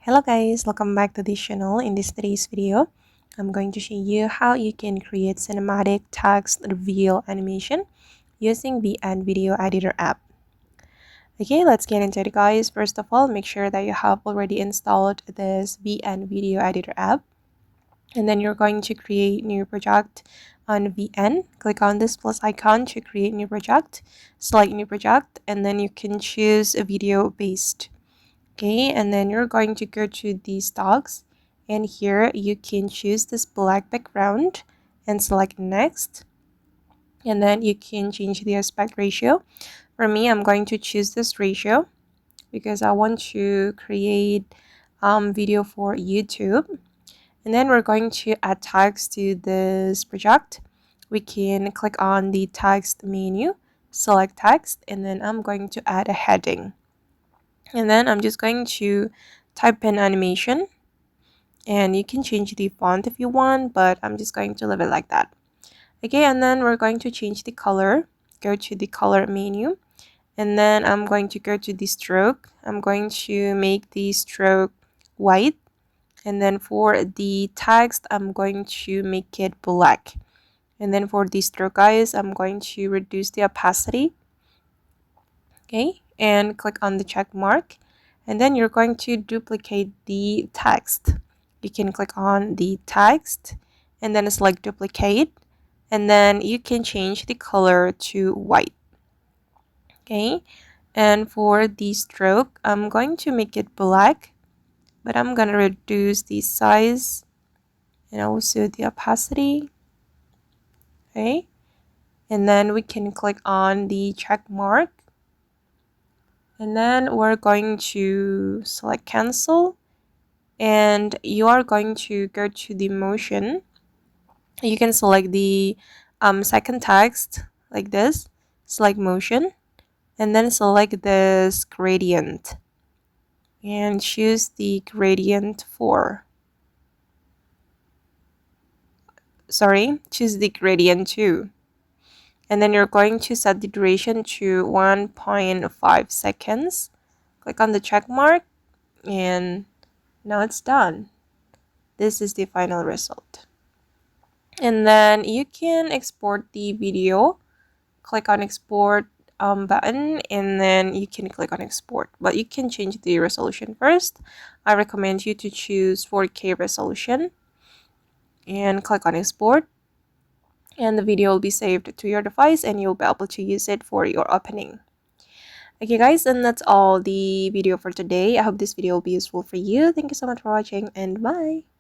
Hello guys, welcome back to this channel. In today's video, I'm going to show you how you can create cinematic text reveal animation using VN Video Editor app. Okay, let's get into it guys. First of all, make sure that you have already installed this VN Video Editor app. And then you're going to create new project on VN. Click on this plus icon to create new project. Select new project and then you can choose a video based. Okay, and then you're going to go to these stocks, and here you can choose this black background and select next, and then you can change the aspect ratio. For me, I'm going to choose this ratio because I want to create video for YouTube. And then we're going to add tags to this project. We can click on the text menu, select text, and then I'm going to add a heading. And then I'm just going to type in animation, and you can change the font if you want, but I'm just going to leave it like that. Okay, and then we're going to change the color. Go to the color menu, and then I'm going to go to the stroke. I'm going to make the stroke white, and then for the text I'm going to make it black. And then for the stroke guys, I'm going to reduce the opacity. Okay, and click on the check mark, and then you're going to duplicate the text. You can click on the text and then select duplicate, and then you can change the color to white. Okay, and for the stroke I'm going to make it black, but I'm gonna reduce the size and also the opacity. Okay, and then we can click on the check mark, and then we're going to select cancel, and you are going to go to the motion. You can select the second text like this, select motion, and then select this gradient and choose the gradient 4. Choose the gradient 2. And then you're going to set the duration to 1.5 seconds. Click on the check mark, and now it's done. This is the final result. And then you can export the video. Click on export button, and then you can click on export, but you can change the resolution first. I recommend you to choose 4K resolution and click on export, and the video will be saved to your device and you'll be able to use it for your opening. Okay guys, and that's all the video for today. I hope this video will be useful for you. Thank you so much for watching, and bye.